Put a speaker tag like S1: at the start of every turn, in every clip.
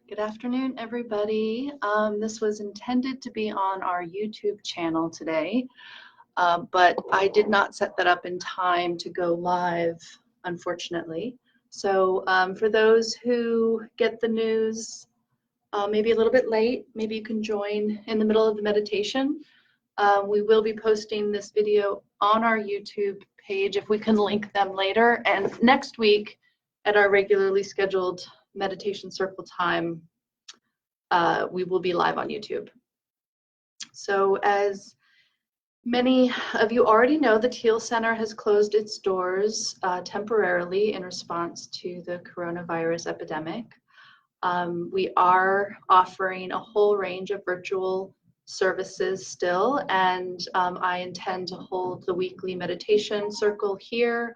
S1: Good afternoon, everybody. This was intended to be on our YouTube channel today, but I did not set that up in time to go live, unfortunately. So for those who get the news maybe a little bit late, maybe you can join in the middle of the meditation. We will be posting this video on our YouTube page if we can link them later. And next week at our regularly scheduled meditation circle time, we will be live on YouTube. So as many of you already know, the Teal Center has closed its doors temporarily in response to the coronavirus epidemic. We are offering a whole range of virtual services still, and I intend to hold the weekly meditation circle here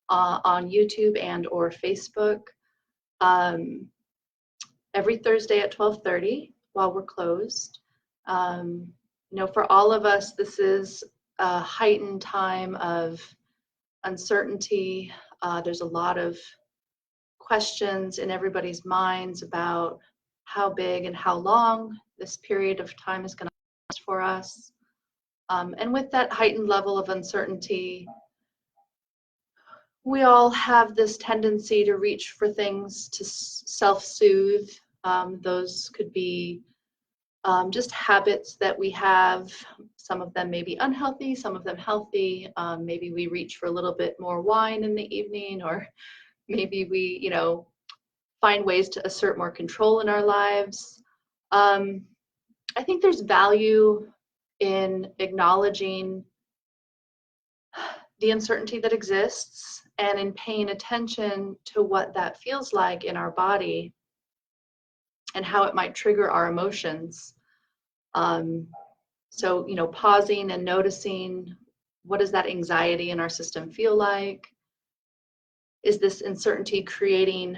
S1: on YouTube and or Facebook every Thursday at 12:30 while we're closed. For all of us, this is a heightened time of uncertainty. There's a lot of questions in everybody's minds about how big and how long this period of time is going to last for us. And with that heightened level of uncertainty, we all have this tendency to reach for things to self-soothe. Those could be just habits that we have. Some of them may be unhealthy, some of them healthy. Maybe we reach for a little bit more wine in the evening, or maybe we, find ways to assert more control in our lives. I think there's value in acknowledging the uncertainty that exists and in paying attention to what that feels like in our body and how it might trigger our emotions. So, pausing and noticing, what does that anxiety in our system feel like? Is this uncertainty creating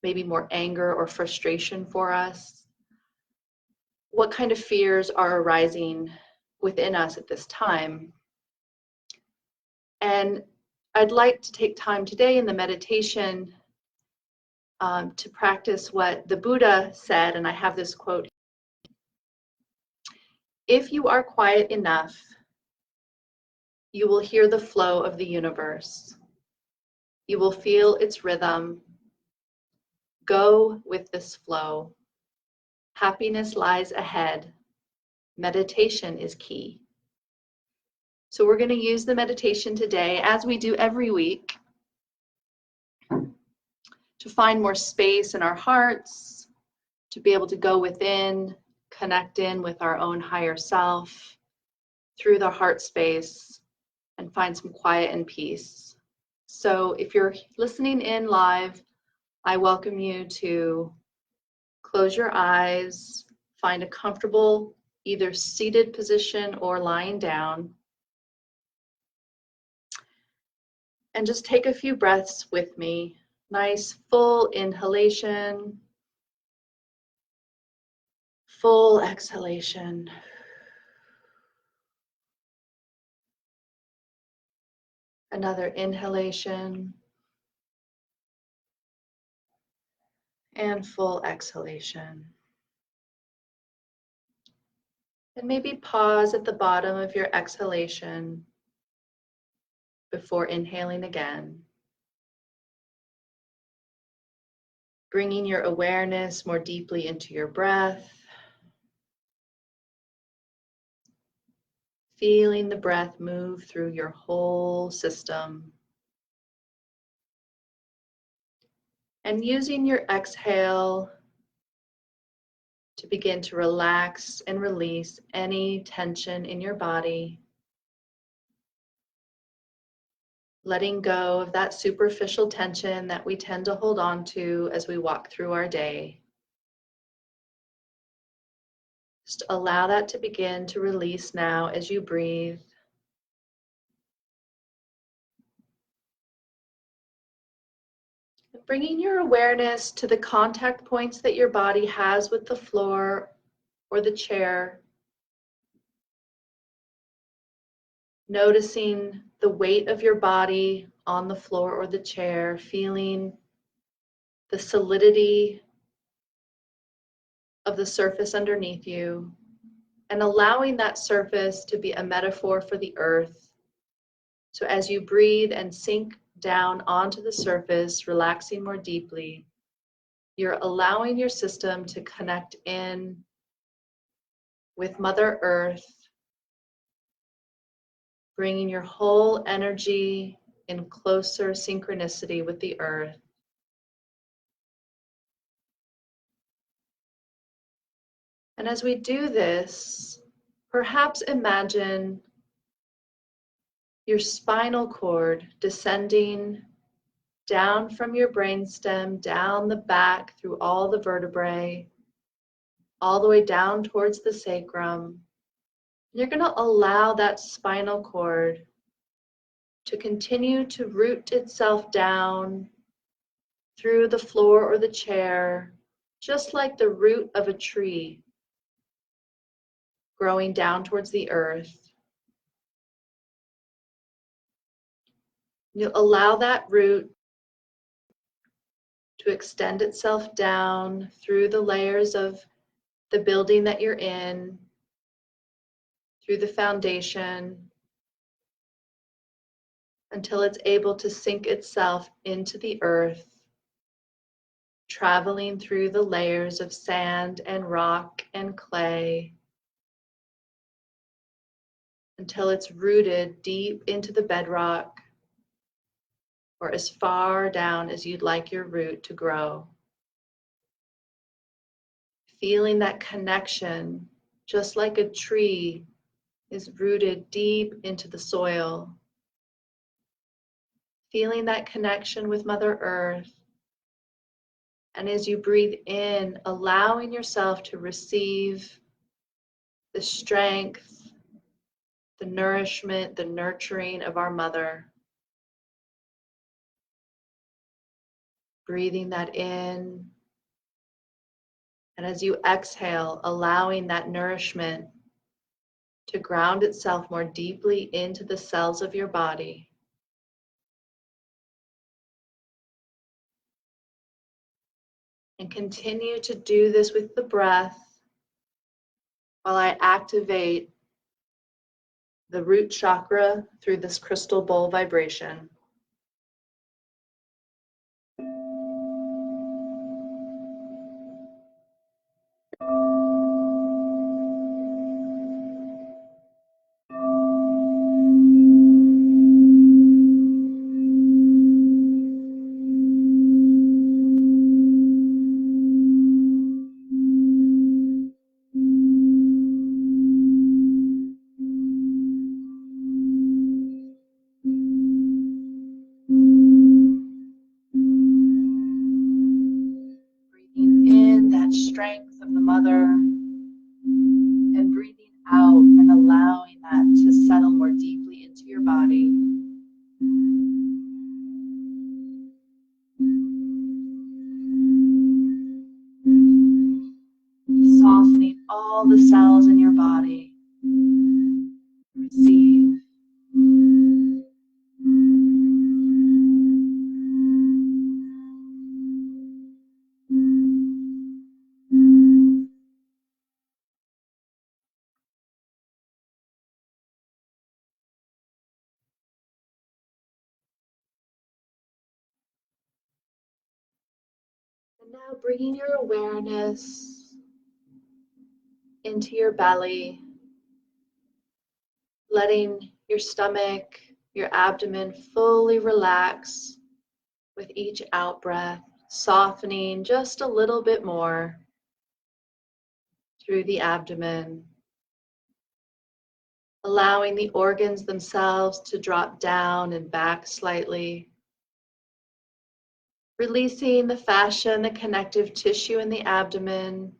S1: maybe more anger or frustration for us? What kind of fears are arising within us at this time? And I'd like to take time today in the meditation to practice what the Buddha said, and I have this quote: "If you are quiet enough, you will hear the flow of the universe. You will feel its rhythm. Go with this flow. Happiness lies ahead. Meditation is key." So we're going to use the meditation today, as we do every week, to find more space in our hearts, to be able to go within, connect in with our own higher self through the heart space, and find some quiet and peace. So if you're listening in live, I welcome you to close your eyes, find a comfortable either seated position or lying down, and just take a few breaths with me. Nice full inhalation, full exhalation. Another inhalation and full exhalation. And maybe pause at the bottom of your exhalation before inhaling again. Bringing your awareness more deeply into your breath. Feeling the breath move through your whole system. And using your exhale to begin to relax and release any tension in your body. Letting go of that superficial tension that we tend to hold on to as we walk through our day. Just allow that to begin to release now as you breathe. Bringing your awareness to the contact points that your body has with the floor or the chair. Noticing the weight of your body on the floor or the chair, feeling the solidity of the surface underneath you, and allowing that surface to be a metaphor for the earth. So as you breathe and sink down onto the surface, relaxing more deeply, you're allowing your system to connect in with Mother Earth, bringing your whole energy in closer synchronicity with the earth. And as we do this, perhaps imagine your spinal cord descending down from your brainstem, down the back through all the vertebrae, all the way down towards the sacrum. You're going to allow that spinal cord to continue to root itself down through the floor or the chair, just like the root of a tree growing down towards the earth. You allow that root to extend itself down through the layers of the building that you're in, through the foundation, until it's able to sink itself into the earth, traveling through the layers of sand and rock and clay, until it's rooted deep into the bedrock, or as far down as you'd like your root to grow. Feeling that connection, just like a tree is rooted deep into the soil. Feeling that connection with Mother Earth. And as you breathe in, allowing yourself to receive the strength, the nourishment, the nurturing of our Mother. Breathing that in. And as you exhale, allowing that nourishment to ground itself more deeply into the cells of your body. And continue to do this with the breath while I activate the root chakra through this crystal bowl vibration. Strength of the Mother, and breathing out and allowing that to settle more deeply into your body. Softening all the cells in your body. Receive. And now bringing your awareness into your belly, letting your stomach, your abdomen fully relax with each out breath, softening just a little bit more through the abdomen, allowing the organs themselves to drop down and back slightly, releasing the fascia and the connective tissue in the abdomen,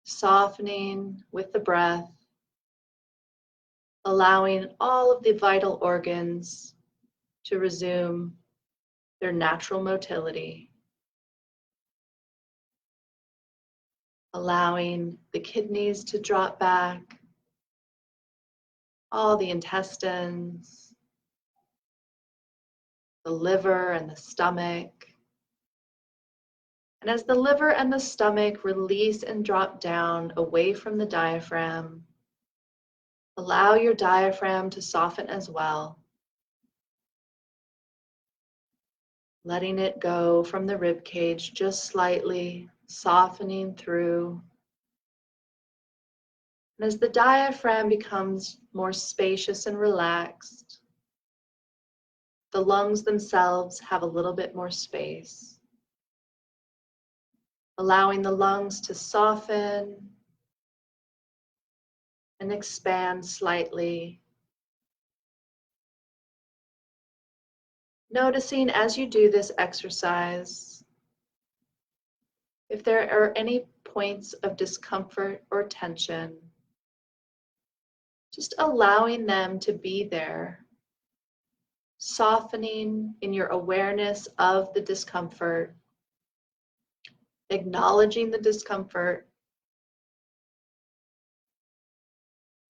S1: softening with the breath, allowing all of the vital organs to resume their natural motility, allowing the kidneys to drop back, all the intestines, the liver and the stomach, And as the liver and the stomach release and drop down away from the diaphragm, allow your diaphragm to soften as well, letting it go from the rib cage just slightly, softening through. And as the diaphragm becomes more spacious and relaxed, the lungs themselves have a little bit more space, allowing the lungs to soften and expand slightly. Noticing as you do this exercise, if there are any points of discomfort or tension, just allowing them to be there, softening in your awareness of the discomfort, acknowledging the discomfort,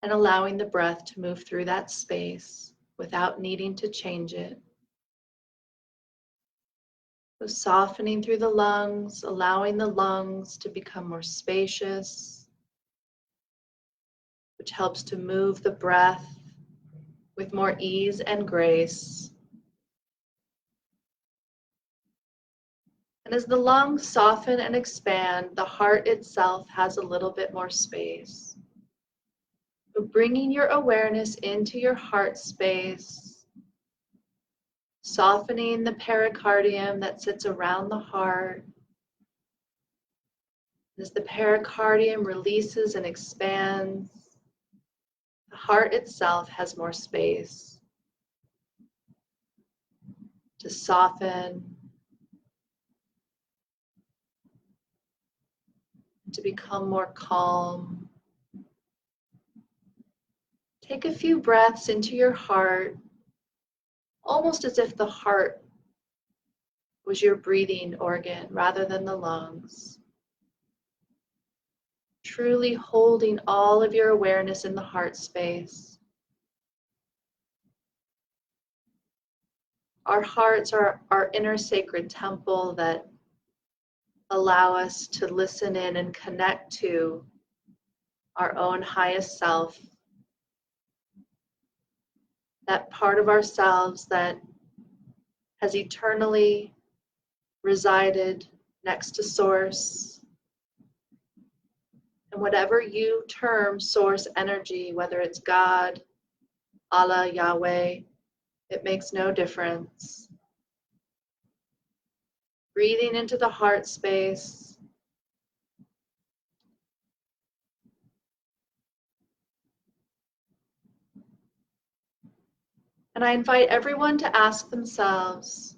S1: and allowing the breath to move through that space without needing to change it. So softening through the lungs, allowing the lungs to become more spacious, which helps to move the breath with more ease and grace. And as the lungs soften and expand, the heart itself has a little bit more space. So bringing your awareness into your heart space, softening the pericardium that sits around the heart. As the pericardium releases and expands, the heart itself has more space to soften, to become more calm. Take a few breaths into your heart, almost as if the heart was your breathing organ rather than the lungs. Truly holding all of your awareness in the heart space. Our hearts are our inner sacred temple that allow us to listen in and connect to our own highest self. That part of ourselves that has eternally resided next to Source. And whatever you term Source energy, whether it's God, Allah, Yahweh, it makes no difference. Breathing into the heart space. And I invite everyone to ask themselves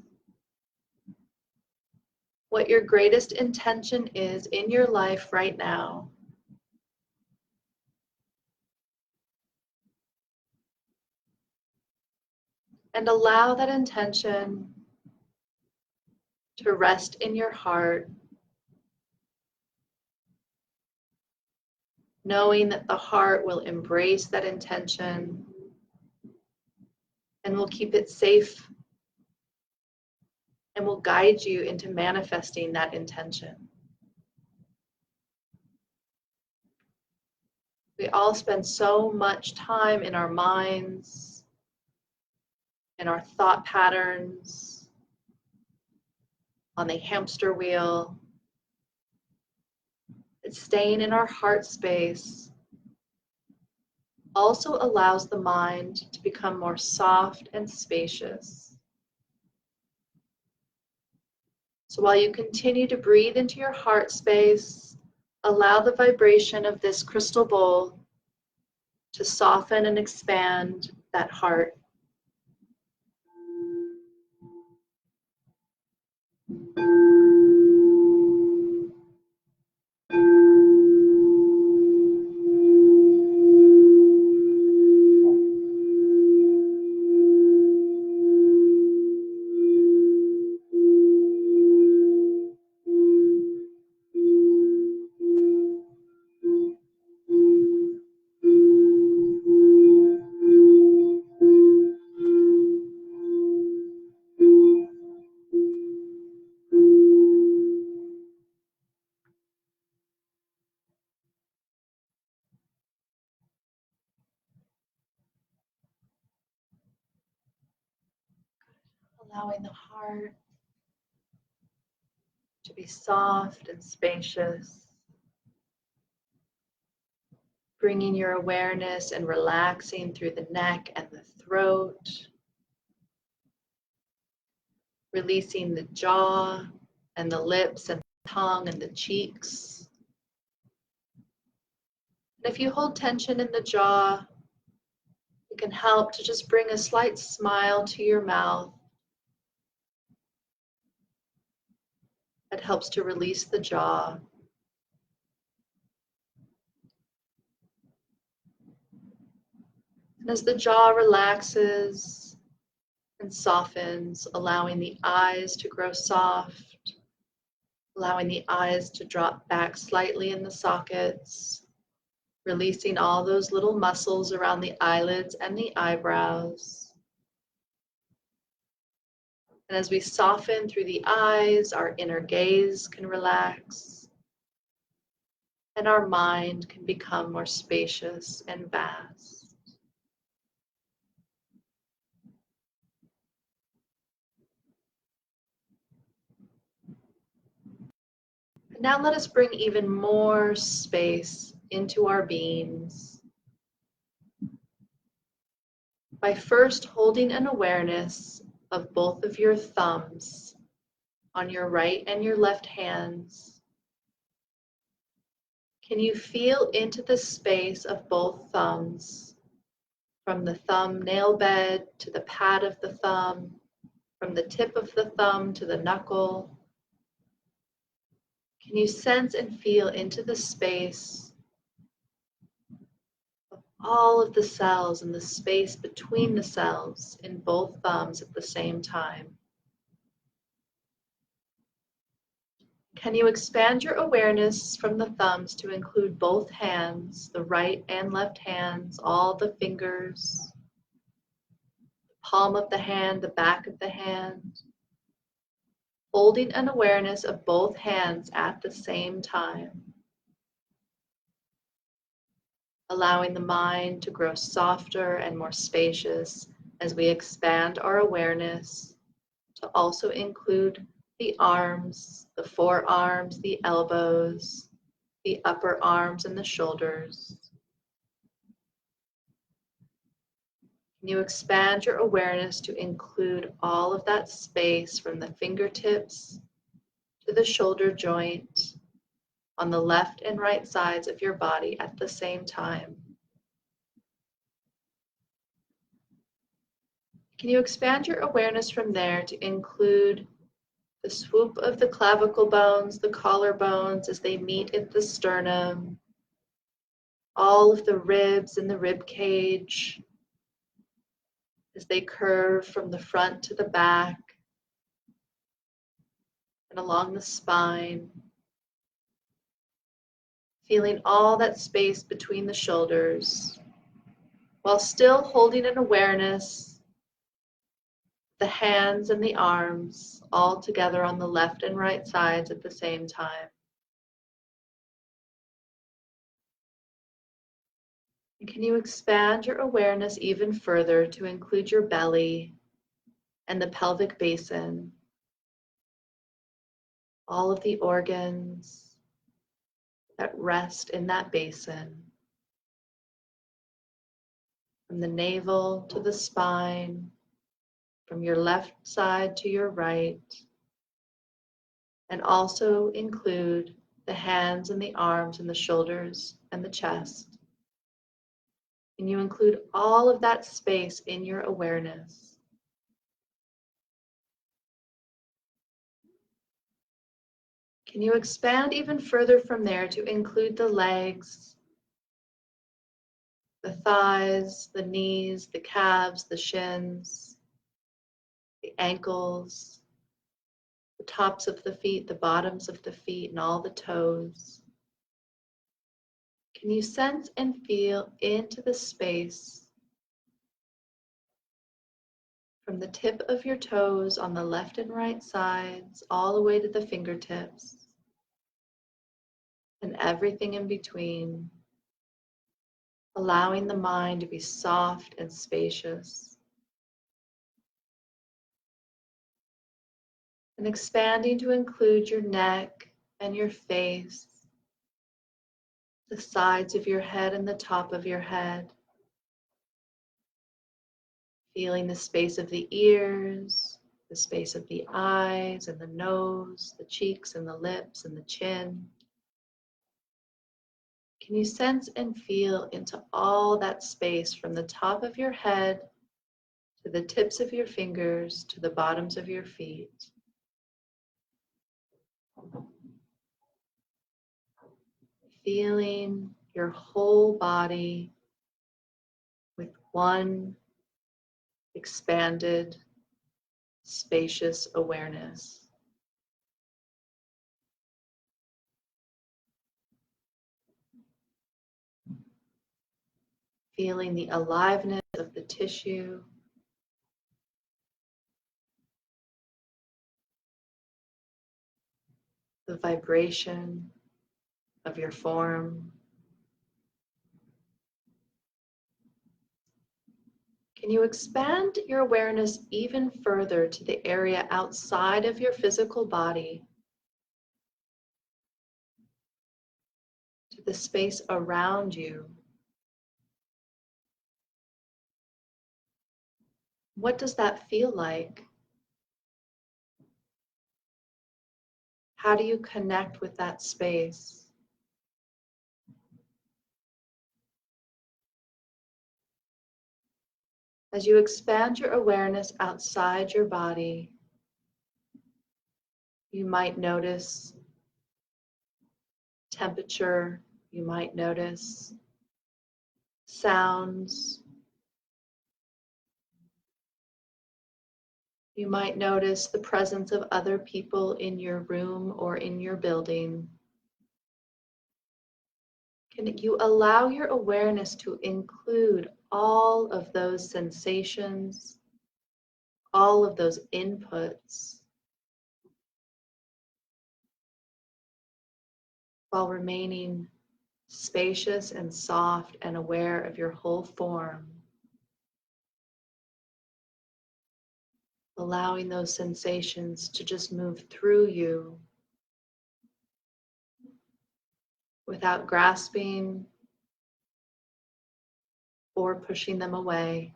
S1: what your greatest intention is in your life right now. And allow that intention to rest in your heart, knowing that the heart will embrace that intention and will keep it safe and will guide you into manifesting that intention. We all spend so much time in our minds, in our thought patterns, on the hamster wheel. It's staying in our heart space also allows the mind to become more soft and spacious. So while you continue to breathe into your heart space, allow the vibration of this crystal bowl to soften and expand that heart. allowing the heart to be soft and spacious, bringing your awareness and relaxing through the neck and the throat, releasing the jaw and the lips and the tongue and the cheeks. And if you hold tension in the jaw, it can help to just bring a slight smile to your mouth. That helps to release the jaw. And as the jaw relaxes and softens, allowing the eyes to grow soft, allowing the eyes to drop back slightly in the sockets, releasing all those little muscles around the eyelids and the eyebrows. And as we soften through the eyes, our inner gaze can relax, and our mind can become more spacious and vast. And now let us bring even more space into our beings by first holding an awareness of both of your thumbs on your right and your left hands. Can you feel into the space of both thumbs, from the thumbnail bed to the pad of the thumb, from the tip of the thumb to the knuckle? Can you sense and feel into the space of all of the cells and the space between the cells in both thumbs at the same time? Can you expand your awareness from the thumbs to include both hands, the right and left hands, all the fingers, the palm of the hand, the back of the hand, holding an awareness of both hands at the same time, allowing the mind to grow softer and more spacious as we expand our awareness to also include the arms, the forearms, the elbows, the upper arms and the shoulders. Can you expand your awareness to include all of that space from the fingertips to the shoulder joint on the left and right sides of your body at the same time? Can you expand your awareness from there to include the swoop of the clavicle bones, the collarbones as they meet at the sternum, all of the ribs in the rib cage as they curve from the front to the back and along the spine, feeling all that space between the shoulders while still holding an awareness, the hands and the arms all together on the left and right sides at the same time. And can you expand your awareness even further to include your belly and the pelvic basin, all of the organs that rest in that basin, from the navel to the spine, from your left side to your right, and also include the hands and the arms and the shoulders and the chest. And you include all of that space in your awareness. Can you expand even further from there to include the legs, the thighs, the knees, the calves, the shins, the ankles, the tops of the feet, the bottoms of the feet, and all the toes? Can you sense and feel into the space from the tip of your toes on the left and right sides, all the way to the fingertips, and everything in between, allowing the mind to be soft and spacious? and expanding to include your neck and your face, the sides of your head and the top of your head. Feeling the space of the ears, the space of the eyes and the nose, the cheeks and the lips and the chin. Can you sense and feel into all that space from the top of your head to the tips of your fingers to the bottoms of your feet? Feeling your whole body with one expanded, spacious awareness. Feeling the aliveness of the tissue, the vibration of your form. Can you expand your awareness even further to the area outside of your physical body, to the space around you? What does that feel like? How do you connect with that space? As you expand your awareness outside your body, you might notice temperature, you might notice sounds, you might notice the presence of other people in your room or in your building. Can you allow your awareness to include all of those sensations, all of those inputs, while remaining spacious and soft and aware of your whole form, allowing those sensations to just move through you without grasping or pushing them away.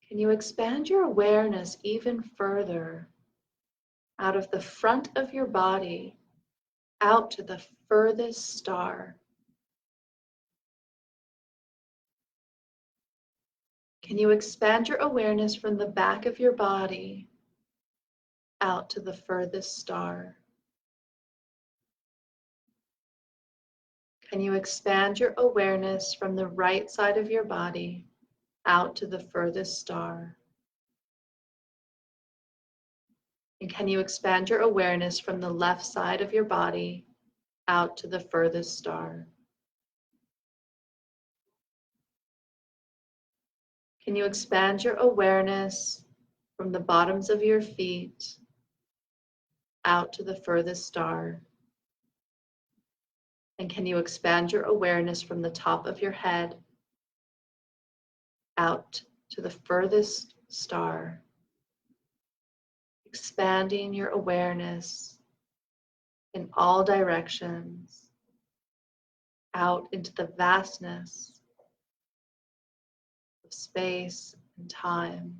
S1: Can you expand your awareness even further out of the front of your body, out to the furthest star? Can you expand your awareness from the back of your body out to the furthest star? Can you expand your awareness from the right side of your body out to the furthest star? And can you expand your awareness from the left side of your body out to the furthest star? Can you expand your awareness from the bottoms of your feet out to the furthest star? And can you expand your awareness from the top of your head out to the furthest star? Expanding your awareness in all directions out into the vastness of space and time,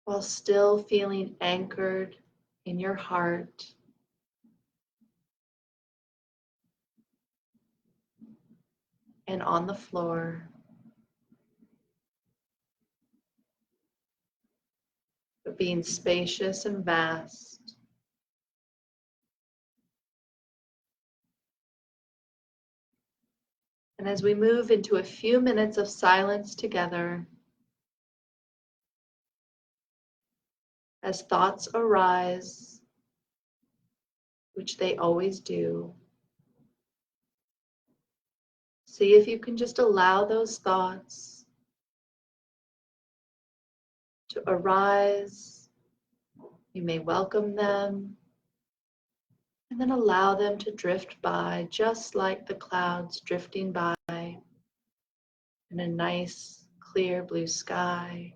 S1: while still feeling anchored in your heart and on the floor, but being spacious and vast. And as we move into a few minutes of silence together, as thoughts arise, which they always do, see if you can just allow those thoughts to arise. You may welcome them, And then allow them to drift by just like the clouds drifting by in a nice, clear blue sky.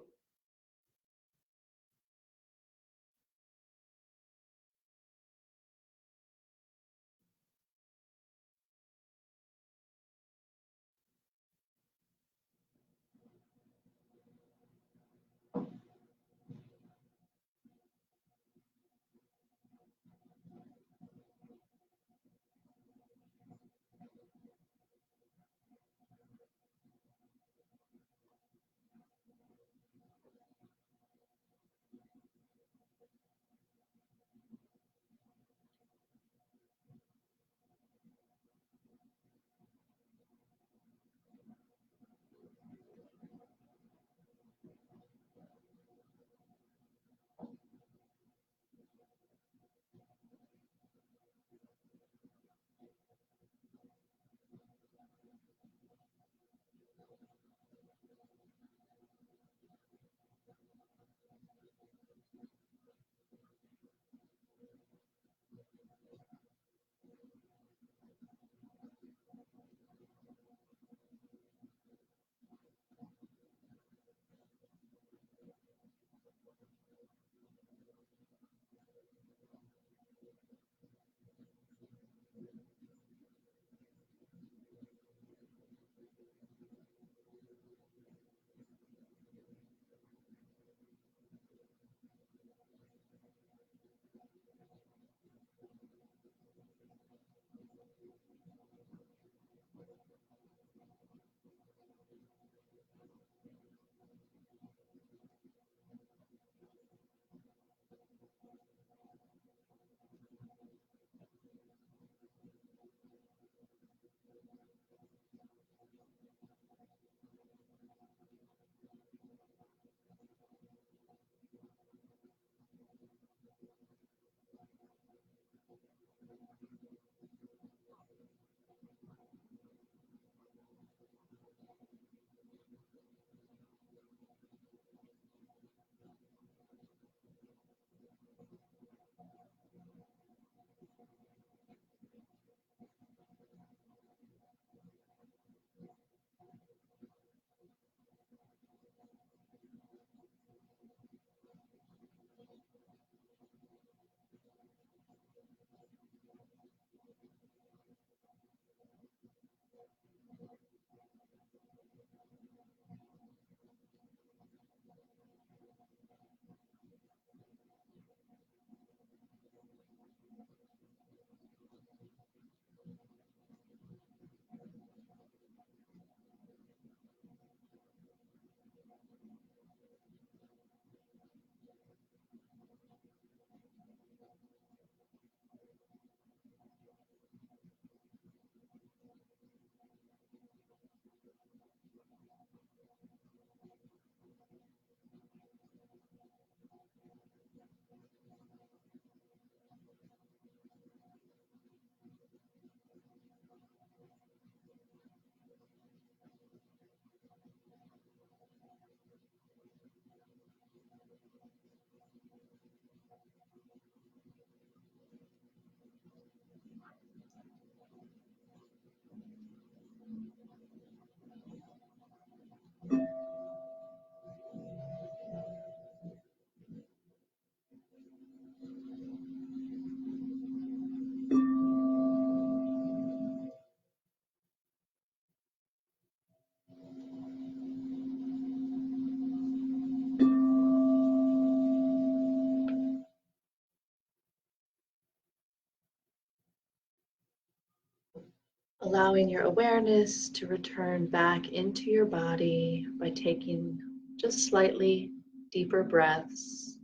S1: Allowing your awareness to return back into your body by taking just slightly deeper breaths,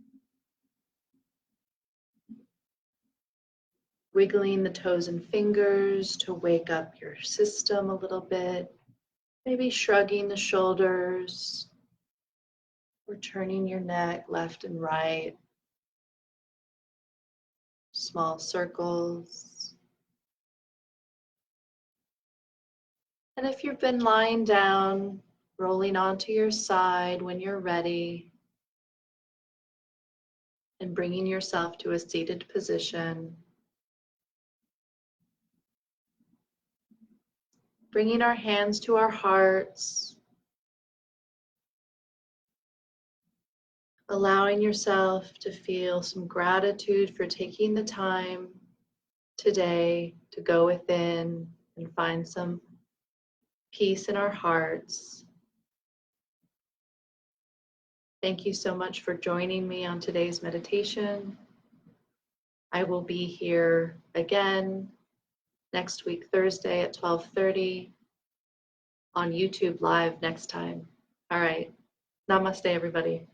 S1: wiggling the toes and fingers to wake up your system a little bit, maybe shrugging the shoulders or turning your neck left and right, small circles. And if you've been lying down, rolling onto your side when you're ready, and bringing yourself to a seated position, Bringing our hands to our hearts, allowing yourself to feel some gratitude for taking the time today to go within and find some peace in our hearts. Thank you so much for joining me on today's meditation. I will be here again next week, Thursday at 12:30 on YouTube Live next time. All right. Namaste, everybody.